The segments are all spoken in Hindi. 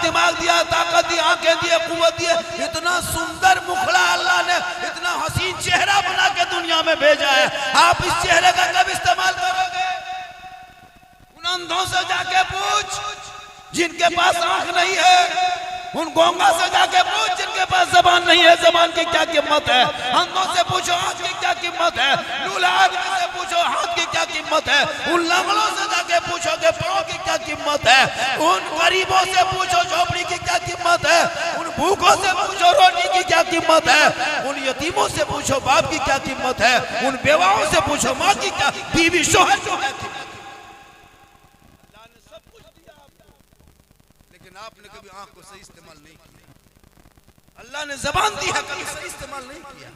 दिमाग दिया, ताकत दी, आंखें दिए, कुव्वत दिए, इतना सुंदर मुखड़ा अल्लाह ने इतना हसीन चेहरा बना के दुनिया में भेजा है। आप इस चेहरे का कब इस्तेमाल करोगे? उन अंधों से जाके पूछ जिनके पास आंख नहीं है, उन गूंगा से जाके पूछ जिनके पास जबान नहीं है, जबान की क्या कीमत है। अंधों से पूछो हाथ की क्या कीमत है, लूला आदमी से पूछो हाथ की क्या कीमत है, उन लंगड़ों से जाके पूछोगे पाँव की क्या कीमत है, उन गरीबों से पूछो झोपड़ी की क्या कीमत है, उन भूखों से पूछो रोटी की क्या कीमत है, उन यतीमों से पूछो बाप की क्या कीमत है, उन बेवाओं से पूछो माँ की क्या, बीवी शोहर जो है आपने कभी आंख को सही इस्तेमाल नहीं किया। अल्लाह ने जबान दी है, कभी सही इस्तेमाल नहीं किया।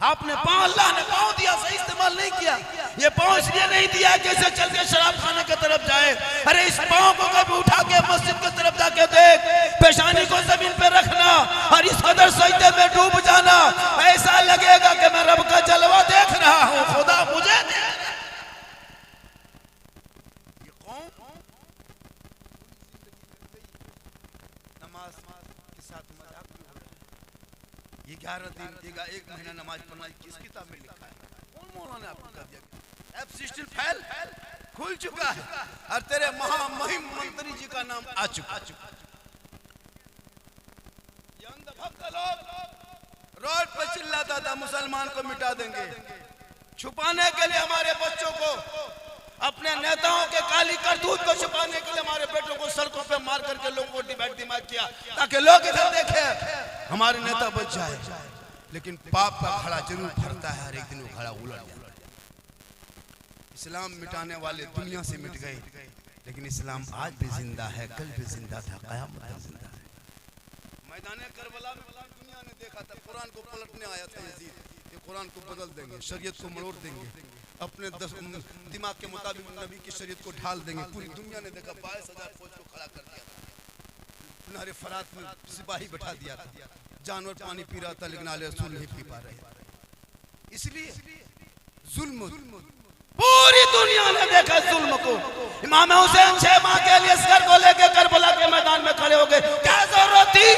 आपने पाँव, अल्लाह ने पाँव दिया, सही इस्तेमाल नहीं किया। ये पाँव इसलिए नहीं दिया कि इसे चल के शराब खाने की तरफ जाए। अरे इस पाँव को कभी उठा के मस्जिद की तरफ जाके देख, पेशानी को जमीन पे रखना और इस कदर सजदे में डूब जाना, ऐसा लगेगा कि मैं रब का जलवा देख रहा हूँ, खुदा मुझे दे। ये 11 दिन, 1 महीना नमाज पढ़ना किस किताब में लिखा है? कौन मौलाना ने आपको कर दिया? F16 फाइल खुल चुका है और तेरे महामहिम मंत्री जी का नाम आ चुका। ये अंधभक्त लोग रोड पर चिल्लाता था मुसलमान को मिटा देंगे, छुपाने के लिए हमारे बच्चों को, अपने नेताओं के काली करतूत को छुपाने के लिए हमारे बेटों को सड़कों पे मार करके लोगों को डिबेट दिमाग किया ताकि लोग इधर देखे हमारे नेता बच जाए। लेकिन पाप का घड़ा जरूर फरता है, हर एक दिन वो घड़ा उलट जाता है। इस्लाम मिटाने वाले दुनिया से मिट गए, लेकिन इस्लाम आज भी जिंदा है, कल भी जिंदा था, क़यामत तक जिंदा है। मैदान करबला में दुनिया ने देखा था, कुरान को पलटने आया था यजीद, ये कुरान को बदल देंगे, शरीयत को मरोड़ देंगे, अपने दिमाग के मुताबिक नबी की शरीयत को ढाल देंगे। पूरी दुनिया ने देखा, 22,000 फौज को खड़ा कर दिया, नारे फरात में सिपाही बैठा दिया था, जानवर पानी पी रहा था लेकिन आले रसूल नहीं पी पा रहे। इसलिए जुल्म पूरी दुनिया ने देखा जुल्म को। इमाम हुसैन 6 माह के लिए सर को लेकर करबला के मैदान में खड़े हो गए, क्या जरूरत थी?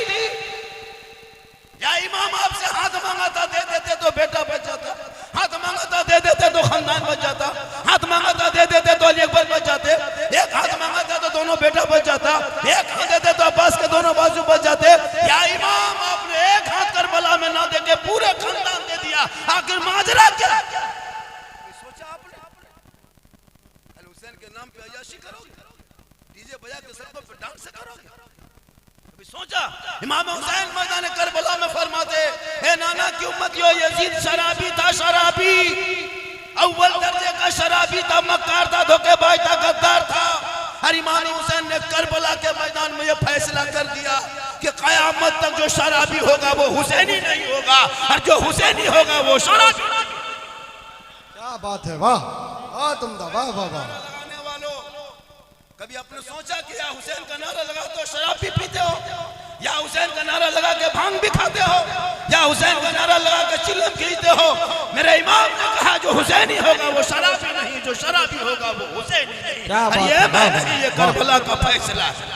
या इमाम आपसे हाथ मांगा था, दे देते तो बेटा बच जाता, हाथ मांगा था दे देते तो खानदान बच जाता, हाथ मांगा था दे देते तो अली अकबर बच जाते, एक हाथ मांगा था तो दोनों बेटा बच जाता, एक हाथ देते तो अब्बास के दोनों बाजू बच जाते। या इमाम आपने एक हाथ करबला में ना देके पूरे खानदान दे दिया, आखिर माजरा क्या? सोचा आपने अली हुसैन के नाम पे अय्याशी करोगे, डीजे बजा के सड़कों पे डांस करोगे? सोचा? इमाम हुसैन मैदान करबला में फरमाते, हे नाना की उम्मतियों, यजीद शराबी था, शराबी, अव्वल दर्जे का शराबी था, मक्कार था, धोखेबाज था, गद्दार था। और इमाम हुसैन ने करबला के मैदान में यह फैसला कर दिया कि कयामत तक जो शराबी होगा वो हुसैनी नहीं होगा, और जो हुसैनी होगा वो शराबी। क्या बात है, वाह वाह तुमदा, वाह वाह वाह। कभी आपने सोचा कि या हुसैन का नारा लगा तो शराब भी पीते हो, या हुसैन का नारा लगा के भांग भी खाते हो, या हुसैन का नारा लगा के चिल्लम खींचते हो? मेरे इमाम ने कहा जो हुसैनी होगा वो शराबी नहीं, जो शराबी होगा वो हुसैनी नहीं। ये करबला का फैसला है।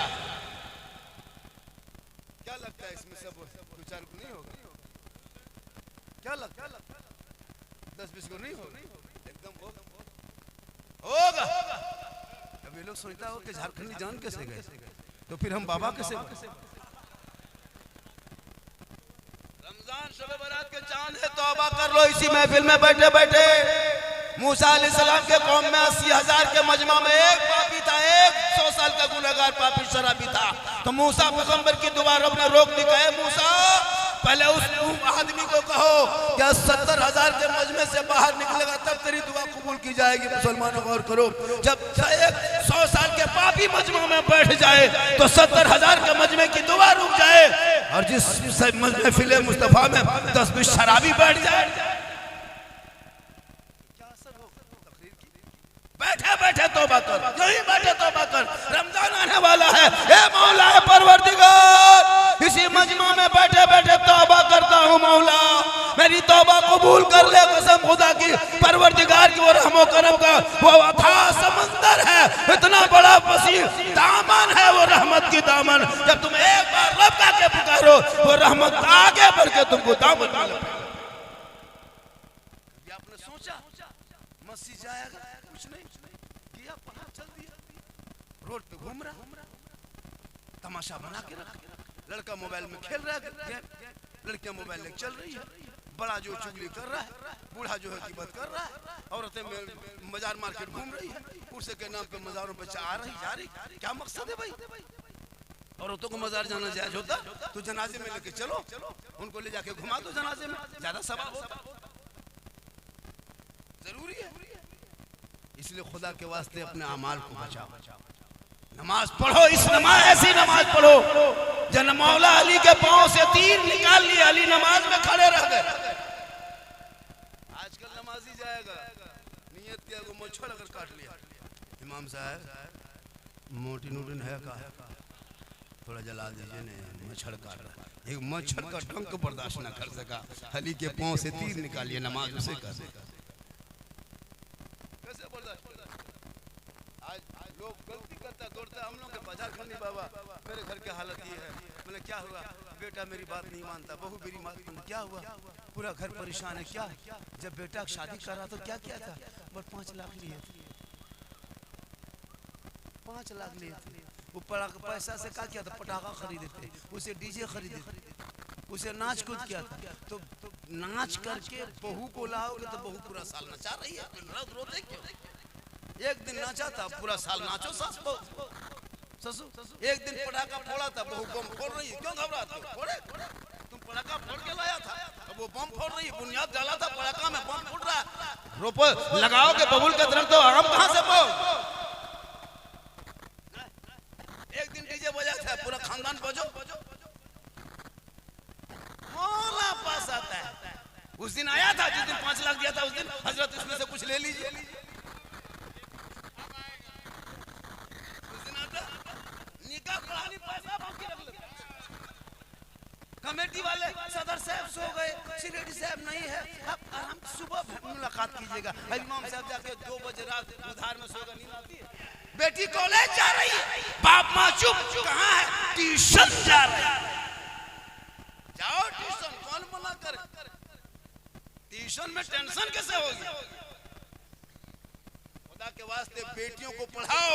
क्या लगता है इसमें सब विचार को नहीं होगा? क्या लगता है 10-20 को नहीं होगा? एकदम होगा। ये लोग सोचता हो कि झारखंडी जान कैसे गए, तो फिर हम बाबा कैसे? रमजान शब बारात के चांद है, तौबा कर लो इसी महफिल में बैठे बैठे। मूसा अलैहिस्सलाम के कौम में 80,000 के मजमा में एक पापी था, एक 100 साल का गुनहगार पापी शराबी था। तो मूसा पैगंबर की दुआ रब ने रोक दी, कहे मूसा पहले उस आदमी को कहो क्या 70,000 के मजमे से बाहर निकलेगा तब तेरी दुआ कबूल की जाएगी। मुसलमानों गौर करो, जब 100 साल के पापी मजमे में बैठ जाए तो 70,000 के मजमे की दुआ रुक जाए, और जिस महफिल मुस्तफा में 10-20 शराबी बैठ जाए, क्या असर हो तकरीर की? बैठे बैठे तौबा कर, यही बैठे तौबा कर, रमजान आने वाला है। ए मौला परवरदिगार, इसी मजमा में बैठे बैठे तौबा करता हूँ मौला, मेरी तौबा कबूल कर ले कसम खुदा की, परवरदिगार की वो रहमो करम का वो अथाह समंदर है, इतना बड़ा वसी दामन है वो रहमत की दामन। जब तुम एक बार रब का के पुकारो वो रहमत आगे बढ़ के तुमको दामन में लपेटे। आपने सोचा मस्जिद जाएगा, कुछ नहीं किया, पढ़ा, चल दिया, रोड पे घूम रहा, तमाशा बना के रखा, लड़का मोबाइल में खेल रहा है, लड़कियां मोबाइल लेके चल रही है, बड़ा जो चुगली कर रहा है, बूढ़ा जो है गिबत कर रहा है, औरतें बाजार मार्केट घूम रही है, पुरसे के नाम पे मजारों पे आ रही जा रही, क्या मकसद है भाई? औरतों को मजार जाना जायज होता तो जनाजे में लेके चलो, उनको ले जाके घुमा दो जनाजे में, ज्यादा सवाब होता, जरूरी है। इसलिए खुदा के वास्ते अपने अमाल को बचाओ, नमाज पढ़ो, इस नमाज ऐसी नमाज पढ़ो जन मौला अली के पांव से तीर निकाल लिए, अली नमाज में खड़े रह गए। आजकल नमाजी जाएगा, नियत किया को मच्छर अगर काट लिया, इमाम साहब मोटी नूटन है का थोड़ा जला दीजिए, नहीं मच्छर काट रहा, एक मच्छर का डंक बर्दाश्त न कर सका, अली के पांव से तीर निकालिए, नमाज उसे कर सका, कैसे बर्दाश्त? आज लोग गलती करता दौड़ता, हम लोग के बाजार खंडी बाबा, मेरे घर की हालत ये है, मैंने क्या हुआ, बेटा मेरी बात नहीं मानता, बहू मेरी बात नहीं, क्या हुआ, पूरा घर परेशान है, क्या? जब बेटा शादी कर रहा तो क्या किया था, बस 5 लाख लिए थे, 5 लाख लिए थे, वो पैसा से क्या किया था, पटाखा खरीदे थे, उसे डीजे खरीदे थे, उसे नाच कूद किया था, तो नाच करके बहू को लाओगे तो बहू पूरा साल नचा रही है, रोते क्यों? एक दिन नाचा था, पूरा साल नाचो सास बहू, ससुर एक दिन पटाखा फोड़ा था, बहू बम फोड़ रही है, क्यों घबराते हो? फोड़े, तुम पटाखा फोड़ के लाया था, अब वो बम फोड़ रही है, बुनियाद डाला था पटाखा में, बम फूट रहा है, रोपो लगाओगे बबूल के दरख्त तो आम कहां से पाओ? एक दिन डीजे बजा था, पूरा खानदान बजो, मौला पास आता है, उस दिन आया था जिस दिन 5 लाख दिया था, उस दिन हजरत इसमें से कुछ ले लीजिए, कमेटी वाले सदर साहब सो गए, सिरेडी साहब नहीं है, अब आराम सुबह मुलाकात कीजिएगा, इमाम साहब जाके 2 बजे रात उधार में सोगा, नींद आती है, बेटी कॉलेज जा रही है, बाप माँ चुप, कहाँ है? ट्यूशन जा रही है, जाओ ट्यूशन, कौन मना करे? ट्यूशन में टेंशन कैसे होगी? खुदा के वास्ते बेटियों को पढ़ाओ,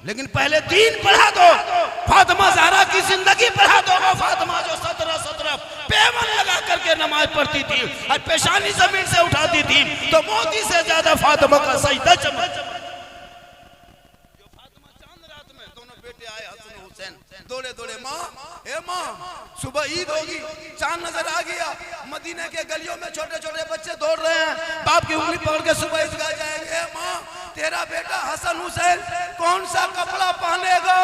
लेकिन पहले दीन पढ़ा दो। फातिमा ज़हरा की जिंदगी पढ़ा दो, वो फातिमा जो 17 पेमन लगा करके नमाज पढ़ती थी और पेशानी जमीन से उठाती थी, तो मोती से ज्यादा फातिमा का सजदा चमक। जो फातिमा चांद रात में दोनों बेटे आए हसन हुसैन, दौड़े दौड़े माँ, ए माँ सुबह ईद होगी, चांद नजर आ गया, मदीने के गलियों में छोटे छोटे बच्चे दौड़ रहे हैं, बाप की उंगली पकड़ के सुबह ईदगाह जाएंगे, माँ तेरा बेटा हसन हुसैन कौन सा कपड़ा पहनेगा?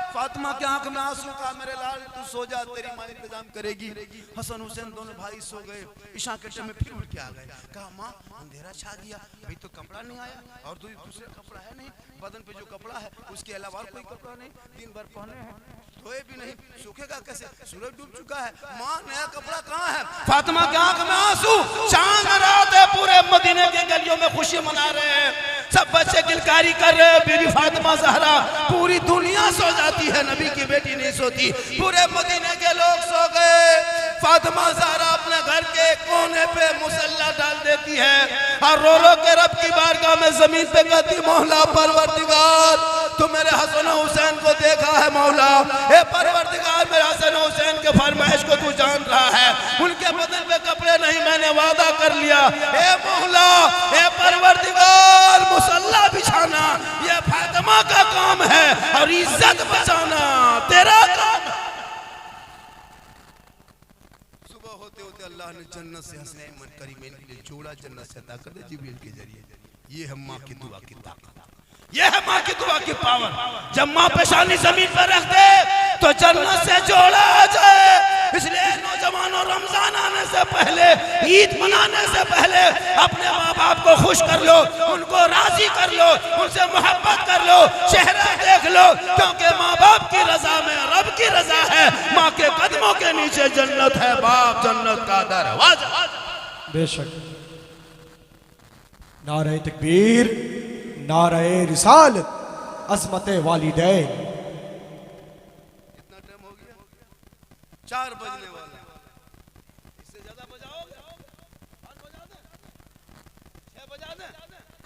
फातिमा के आंख में आंसू, का मेरे लाल तू सो जा, तेरी माँ इंतजाम करेगी। हसन हुसैन दोनों भाई सो गए, ईशा के टाइम में फिर उठ के आ गए, कहा माँ अंधेरा छा गया, अभी तो कपड़ा नहीं आया, और दूसरे कपड़ा है नहीं, बदन पे जो कपड़ा है उसके अलावा और कोई कपड़ा नहीं, दिन भर पहने हैं, धोए भी नहीं, सूखेगा कैसे, सूरज डूब चुका है, माँ नया कपड़ा कहाँ है? फातिमा के आंख में आंसू, चांद रात है, पूरे मदीने के गलियों में खुशी मना रहे हैं, सब बच्चे किलकारी कर रहे हैं, बीबी फातिमा ज़हरा, पूरी दुनिया सो जाती है, नबी की बेटी नहीं सोती, पूरे मदीने के लोग सो गए, फातिमा ज़हरा अपने घर के कोने पे मुसल्ला डाल देती है और रो रो के रब की बारगाह में जमीन पे कहती, मौला परवरदिगार तो मेरे हसन हुसैन को देखा है, मौला ए परवरदिगार मेरे हसन हुसैन के फरमाइश को तू जान रहा है, उनके बदन पे कपड़े नहीं, मैंने वादा कर लिया, ए मौला ए परवरदिगार मुसल्ला बिछाना ये फातिमा का काम है और इज्जत बचाना तेरा काम। सुबह होते होते अल्लाह ने जन्नत से हसन करीमैन के लिए जोड़ा, जन्नत से अता कर दे जिब्रील के जरिए। ये है माँ की दुआ की ताकत, ये है माँ की दुआ की पावर। जब माँ पेशानी जमीन पर रख दे तो जन्नत से जोड़ा आ जाए। इसलिए नौजवानों, रमजान आने से पहले, ईद मनाने से पहले अपने माँ बाप को खुश कर लो, उनको राजी कर लो, उनसे मोहब्बत कर लो, चेहरा देख लो, क्योंकि माँ बाप की रजा में रब की रजा है, माँ के कदमों के नीचे जन्नत है, बाप जन्नत का दरवाजा। बेशक। नारे तकबीर, नारे रिसालत, अज़मत वालिदैन। कितना टाइम हो गया? 4 बजने वाला। इससे ज्यादा बजाओगे? और बजा दे? 6 बजा दे?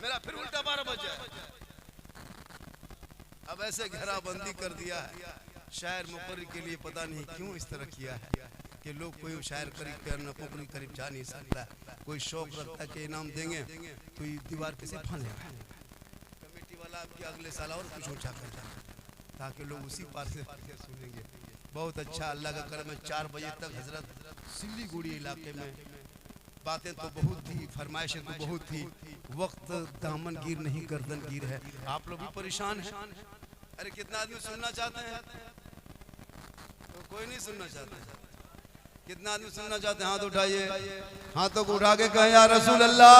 मेरा फिर उल्टा 12 बज जाए। अब ऐसे घेराबंदी कर दिया है शायर मुकर्री के लिए, पता नहीं क्यों इस तरह किया है कि लोग कोई शायर करीब मुकर्री करीब जा नहीं सकता। कोई शौक रखता है कि इनाम देंगे तो ये दीवार कैसे फान लेगा। कमेटी वाला आपके अगले साल और कुछ ऊंचा कर जाए ताकि लोग उसी पार से सुनेंगे। बहुत अच्छा, अल्लाह का करम है। 4 बजे तक हजरत सिल्लीगुड़ी इलाके में बातें तो बहुत थी, फरमाइशें तो बहुत थी। वक्त दामन गिर नहीं गर्दन गिर है। आप लोग भी परेशान हैं। अरे कितना आदमी सुनना चाहते हैं? तो कोई नहीं सुनना चाहता। कितना आदमी सुनना चाहते हैं? हाथ उठाइए। हाथों को उठा के कहें या रसूल अल्लाह।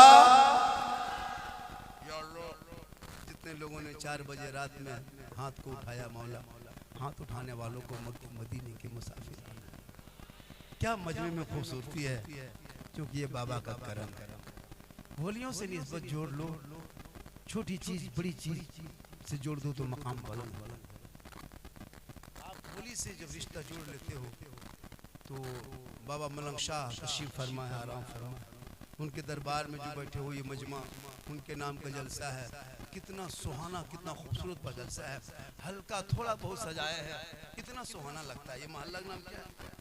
जितने लोगों ने 4 बजे रात में हाथ को उठाया, मौला हाथ उठाने वालों को मदीने के मुसाफिर। क्या मजमे में खूबसूरती है, क्योंकि ये बाबा का करम। बोलियों से निस्बत जोड़ लो, छोटी चीज बड़ी चीज से जोड़ दो तो मकाम बुलंद। आप बोली से जब रिश्ता जोड़ लेते हो तो बाबा मलंग शाह तशरीफ फरमा है, आराम फरमा। उनके दरबार में जो बैठे हो ये मजमा, उनके नाम का जलसा है। कितना सुहाना, कितना खूबसूरत का जलसा है। हल्का थोड़ा बहुत सजाया है, कितना सुहाना लगता है। ये मोहल्ला का नाम क्या है?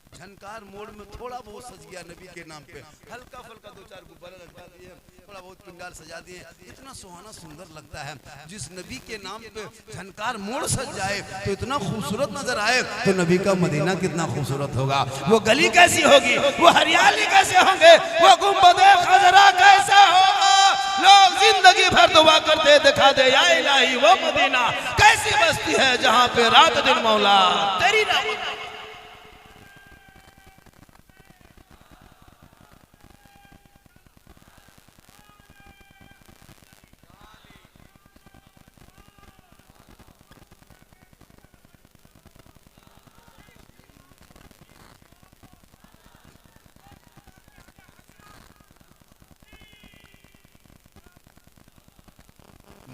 झनकार मोड़ में थोड़ा बहुत सज गया नबी के नाम पे। हल्का फल्का 2-4 गुब्बारे लगा दिए, थोड़ा बहुत पिंडाल सजा दिए, इतना सुहाना सुंदर लगता है। जिस नबी के नाम पे झनकार मोड़ सज जाए तो इतना खूबसूरत नजर आए, तो नबी का मदीना कितना खूबसूरत होगा। वो गली कैसी होगी, वो हरियाली कैसे होंगे, वो गुंबदे खजरा कैसा होगा। लोग जिंदगी भर दुआ करते दिखा दे या इलाही वो मदीना कैसी बस्ती है जहाँ पे रात दिन मौला तेरी नाम।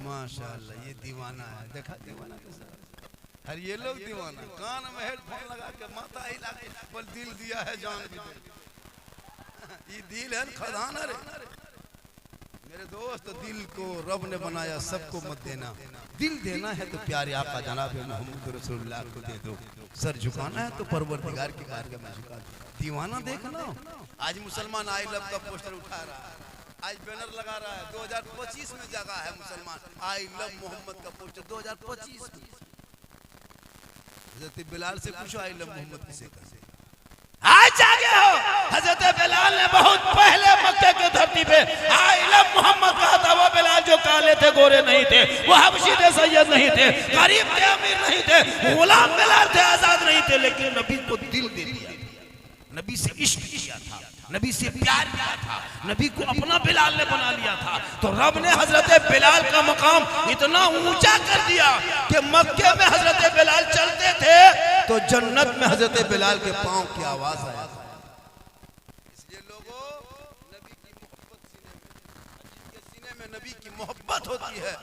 माशाल्लाह, ये दीवाना है। देखा दीवाना कैसा? हर ये लोग दीवाना, कान में हेडफोन लगा के माथा हिला के बोल दिल दिया है जान भी दे। ये दिल है खदान है मेरे दोस्त। दिल को रब ने बनाया, सबको मत देना। दिल देना है तो प्यारे आका जनाब मोहम्मद रसूलुल्लाह को दे दो। सर झुकाना है तो परवरदिगार की बारगाह में झुका दो। दीवाना देखना। आज मुसलमान आई लव का पोस्टर उठा रहा है, आज बैनर लगा रहा है। 2025 में जगह है मुसलमान आई लव मोहम्मद का पोस्टर 2025 में। हजरत बिलाल से पूछो आई लव मोहम्मद किसे कहते? आज जागे हो। हजरत बिलाल ने बहुत पहले मक्के की धरती पे आई लव मोहम्मद कहा था। वो बिलाल जो काले थे, गोरे नहीं थे, वो हबशी थे, सैयद नहीं थे, गरीब थे, अमीर नहीं थे, गुलाम बिलाल थे, आजाद नहीं थे, लेकिन नबी को दिल दे दिया, नबी से इश्क किया था, नबी से प्यार किया था, नबी को अपना बिलाल ने बना लिया था। तो रब ने हजरत बिलाल का मकाम इतना ऊंचा कर दिया कि मक्के में हजरत बिलाल चलते थे तो जन्नत में हजरत बिलाल के पांव की आवाज आया था। इसलिए लोगों, नबी की मोहब्बत जिसके सीने में नबी की मोहब्बत होती है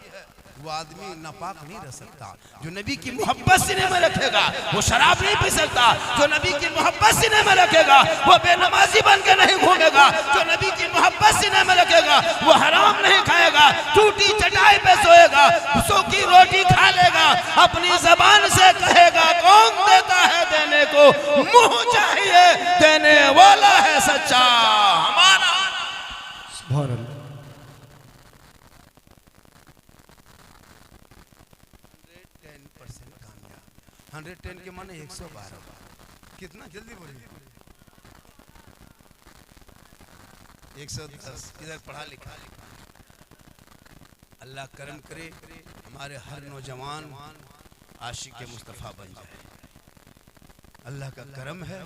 वो आदमी नापाक नहीं रह सकता। जो नबी की मोहब्बत सीने में रखेगा वो शराब नहीं पी सकता। जो नबी की मोहब्बत सीने में रखेगा वो बेनमाजी बन के नहीं घूमेगा। जो नबी की मोहब्बत सीने में रखेगा वो हराम नहीं खाएगा, टूटी चटाई पे सोएगा, सूखी रोटी खा लेगा, अपनी जबान से कहेगा कौन देता है देने को, मुंह चाहिए देने वाला है सच्चा हमारा। 110 के माने 112। कितना जल्दी बोलिए? 110। इधर पढ़ा लिखा। अल्लाह करम करे हमारे हर नौजवान आशिक मुस्तफ़ा बन जाए। अल्लाह का करम है।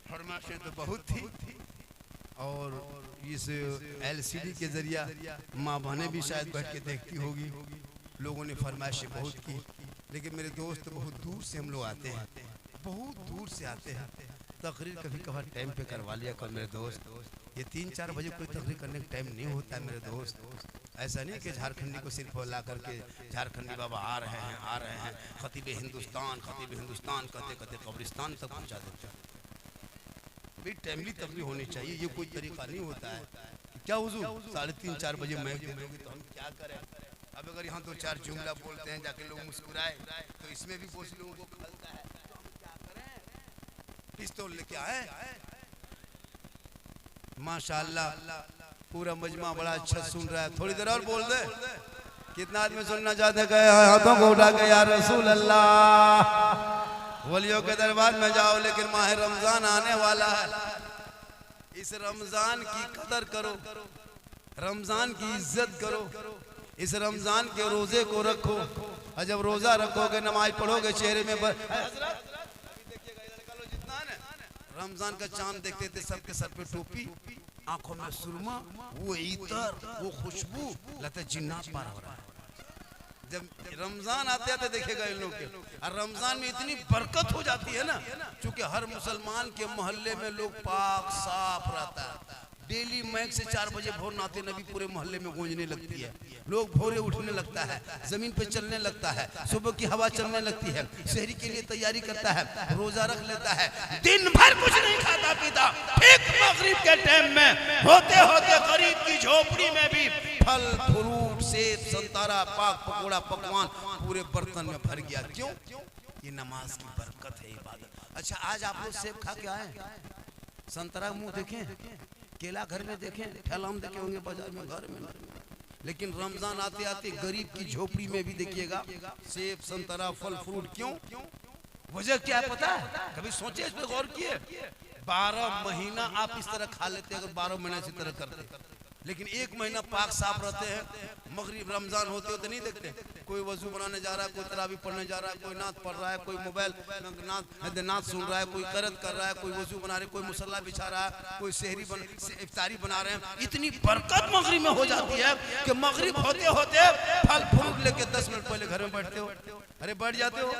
फरमाइशें तो बहुत थी और इस LCD के जरिया माँ बहनें भी शायद बैठ के देखती होगी। लोगों ने फरमाइशें बहुत की, लेकिन मेरे दोस्त बहुत दूर से हम लोग आते हैं, बहुत दूर से आते हैं। तकरीर कभी कभार टाइम पे करवा लिया कर मेरे दोस्त। ये 3-4 बजे कोई तकरीर करने का टाइम नहीं होता है मेरे दोस्त। ऐसा नहीं कि झारखंडी को सिर्फ ला करके झारखंडी बाबा आ रहे हैं खतीब हिंदुस्तान कहते कहते कब्रिस्तान तक पहुंचा देते हैं। भाई टाइमली तकरीर होनी चाहिए, ये कोई तरीका नहीं होता है। क्या हुजूर 3:30-4 बजे मैं दे दोगे तो हम क्या करें? अब अगर यहाँ 2-4 जुमला बोलते हैं जाके लोग मुस्कुराए तो इसमें भी बहुत लोगों को खलता है, तो हम क्या करें? पिस्तौल लेके आए। माशाअल्लाह पूरा मजमा बड़ा अच्छा सुन रहा है। थोड़ी देर और बोल दे। कितना आदमी सुनना चाहते हैं? हाथों को उठा के या रसूल अल्लाह। वलियों के दरबार में जाओ, लेकिन माह रमजान आने वाला है। इस रमजान की कदर करो, रमजान की इज्जत करो, इस रमजान के रोजे को रखो। और जब रोजा रखोगे, नमाज पढ़ोगे, चेहरे में रमजान का चांद देखते थे, सबके सर पे टोपी, आंखों में सुरमा, वो इतर, वो खुशबू, लगता है जिन्नात पार हो रहा है। जब रमजान आते आते देखेगा इन लोग के, और रमजान में इतनी बरकत हो जाती है ना, क्योंकि हर मुसलमान के मोहल्ले में लोग पाक साफ रहता है। डेली मैक से 4 बजे भोर नाते नबी पूरे मोहल्ले में गूंजने लगती है। लोग भोरे उठने लगता है, जमीन पे चलने लगता है, सुबह की हवा चलने लगती है, शहरी के लिए तैयारी करता है, रोजा रख लेता है, दिन भर कुछ नहीं खाता पीता। ठीक मगरिब के टाइम में होते होते गरीब की झोपड़ी में भी फल फ्रूट सेब संतरा पाक पकौड़ा पकवान पूरे बर्तन में भर गया। क्यों? ये नमाज की बरकत है, इबादत। अच्छा, आज आप लोग सेब खा के आए, संतरा मुंह देखें, केला घर में देखें, ठेला में देखे होंगे बाजार में, घर में, लेकिन रमजान आते आते गरीब की झोपड़ी में भी देखिएगा सेब संतरा फल फ्रूट। क्यों? वजह क्या है पता है? कभी सोचे इस पे गौर किए? 12 महीना आप इस तरह खा लेते, अगर 12 महीना इसी तरह करते, लेकिन 1 महीना पाक साफ रहते हैं। मगरिब रमजान होते होते नहीं देखते, कोई वजू बनाने जा रहा है, कोई तरावी पढ़ने जा रहा है, कोई नात पढ़ रहा है, कोई मोबाइल नात सुन रहा है, कोई करत कर रहा है, कोई वजू बना रहे, कोई मुसल्ला बिछा रहा है, कोई शहरी इफ्तारी बना रहे हैं। इतनी बरकत मगरिब में हो जाती है कि मगरिब होते होते फल फ्रूट लेके 10 मिनट पहले घर में बैठते हो, अरे बैठ जाते हो,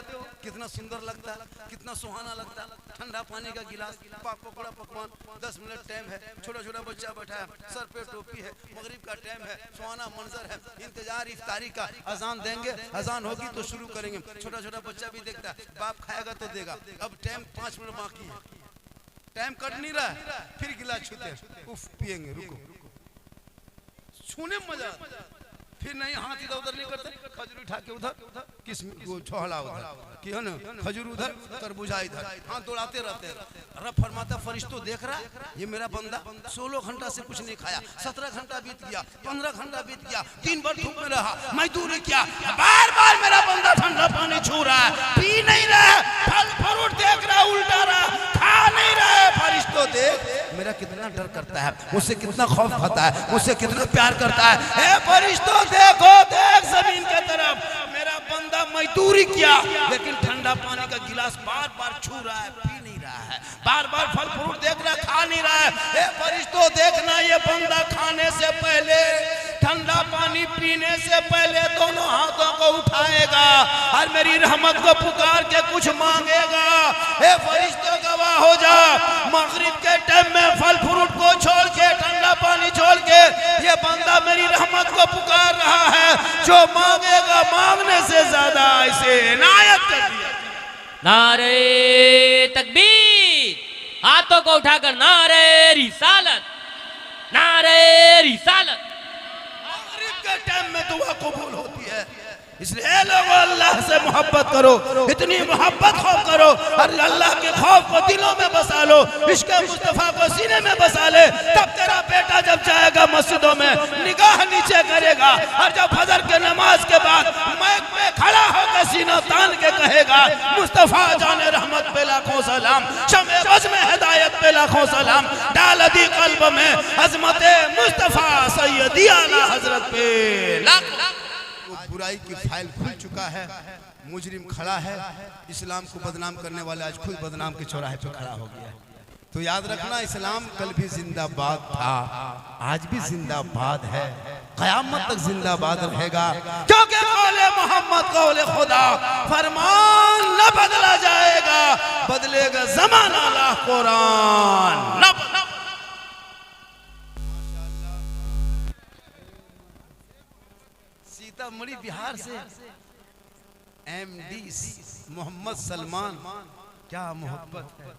कितना सुंदर लगता है, कितना सुहाना लगता है। ठंडा पानी का गिलास, पाक पकौड़ा पकवान, 10 मिनट टाइम है, छोटा छोटा बच्चा बैठा है, सर पे टोपी है, मगरिब का टाइम है, सुहाना मंजर है, इंतजार इफ्तारी का। अजान देंगे, अजान होगी तो शुरू करेंगे। छोटा छोटा बच्चा भी देखता है, बाप खाएगा तो देगा। अब टाइम 5 मिनट बाकी है, टाइम कट नहीं रहा है, फिर गिलास छूते हैं, उफ पिएंगे, रुको छूने में मजा, फिर नहीं हाथ इधर उधर नहीं करते, खजूर उठा के उधर, किसमिस छोहला उधर, कि है ना, खजूर उधर, तरबूजा इधर, हाथ दौड़ाते रहते हैं। रब फरमाता फरिश्तों देख रहा, ये मेरा बंदा 16 घंटा से कुछ नहीं खाया, 17 घंटा बीत गया, 15 घंटा बीत गया, दिन भर धूप में रहा, मजदूरी किया, बार बार मेरा बंदा ठंडा पानी छू रहा है, पी नहीं रहा है, फल फ्रूट देख रहा, उल्टा रहा, खा नहीं रहा है। फरिश्तों देख मेरा कितना डर करता है, मुझसे कितना खौफ खाता है, मुझसे कितना प्यार करता है। हे फरिश्तों देखो, देख जमीन के तरफ, मेरा बंदा मजदूरी किया, लेकिन ठंडा पानी का गिलास बार बार छू रहा है, पी नहीं रहा है, बार बार फल फ्रूट देख रहा है, खा नहीं रहा है। हे फरिश्तों देखना, ये बंदा खाने से पहले, ठंडा पानी पीने से पहले दोनों हाथों को उठाएगा और मेरी रहमत को पुकार के कुछ मांगेगा। हे फरिश्तों गवाह हो जा, मगरिब के टाइम में फल फ्रूट को छोड़ के, ठंडा पानी छोड़ के, ये बंदा मेरी रहमत को पुकार रहा है। जो मांगेगा मांगने से ज्यादा इसे इनायत कर दिया। नारे तकबीर, हाथों को उठाकर नारे रिसालत, नारे रिसालत। मगरिब के टाइम में दुआ कबूल होती है, इसलिए लोगों अल्लाह से मोहब्बत करो, इतनी मोहब्बत खौफ करो और अल्लाह के खौफ को दिलों में बसा लो, इश्क़ मुस्तफ़ा को सीने में बसा ले। तब तेरा बेटा जब जाएगा मस्जिदों में निगाह नीचे करेगा और जब फजर के नमाज के बाद माइक पे खड़ा होकर सीना तान के कहेगा, मुस्तफ़ा जाने रहमत पे लाखों सलाम, शमे बज़ में हिदायत पे लाखों सलाम, डाल दी कल्ब में अज़मत मुस्तफ़ा सैयदी आला हज़रत पे लाखों। बुराई की फाइल खुल चुका है, मुजरिम खड़ा है, इस्लाम को बदनाम करने वाला आज खुद बदनाम के चौराहे पे खड़ा हो गया। तो याद रखना, इस्लाम कल भी जिंदाबाद था, आज भी जिंदाबाद है। क़यामत तक जिंदाबाद रहेगा, क्योंकि कौले मोहम्मद कौले खुदा, फरमान न बदला जाएगा, बदलेगा जमाना ला कुरान न। सीतामढ़ी बिहार से MD मोहम्मद सलमान, क्या मोहब्बत है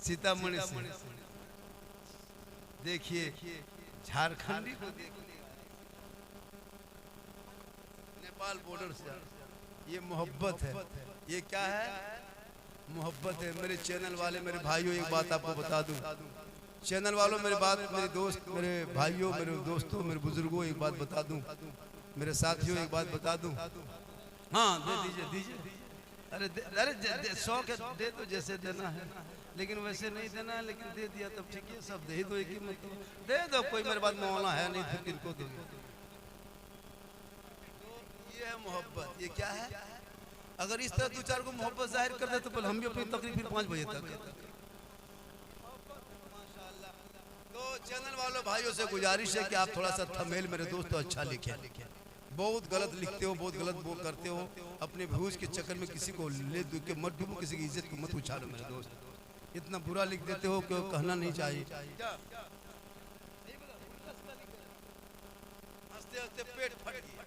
सीतामढ़ी से। देखिए झारखंडी को देखिए, नेपाल बॉर्डर से, ये मोहब्बत है। ये क्या है? मोहब्बत है। मेरे चैनल वाले मेरे भाइयों, एक बात आपको बता दूं, चैनल वालों मेरे बात, मेरे दोस्त, मेरे भाइयों, मेरे दोस्तों, मेरे बुजुर्गों, एक बात बता दूं, मेरे साथियों एक बात बता दूं। हाँ दे दीजिए, दीजिए। अरे 100 के दे दो जैसे देना है, लेकिन वैसे नहीं देना है, लेकिन दे दिया तब ठीक है, सब दे दो, एक ही मतलब दे दो, कोई मेरे बात मौला है नहीं, फिर किनको दो। ये है मोहब्बत। ये क्या है? अगर इस तरह 2-4 को मोहब्बत जाहिर कर दे तो पहले हम भी अपनी तकरीर फिर 5 बजे तक। तो चैनल वालों भाइयों से गुजारिश है कि आप थोड़ा सा थंबनेल मेरे दोस्तों अच्छा लिखें। बहुत गलत लिखते हो, बहुत गलत वो करते हो, अपने व्यूज के चक्कर में किसी को ले दो के मत डूबो, किसी की इज्जत को मत उछालो मेरे दोस्त। इतना बुरा लिख देते हो कि कहना नहीं चाहिए। हंसते हंसते पेट फट गया,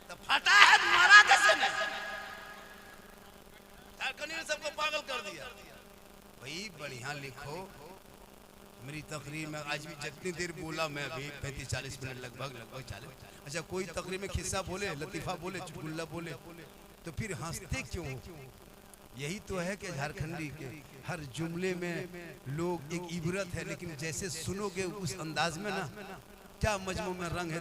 तो फटा है मारा कैसे नहीं? झारखंडी ने सबको पागल कर दिया। भाई बढ़िया लिखो। मेरी तकरीर में आज भी जितनी देर बोला मैं, अभी 35-40 मिनट लगभग 40। अच्छा कोई तकरीर में खिस्सा बोले, लतीफा बोले, चुटकुला बोले, तो फिर हंसते क्यों? यही तो है कि झारखंडी के हर जुमले में लोग एक इबरत है, लेकिन जैसे सुनोगे उस अंदाज में ना, क्या मजमू में रंग है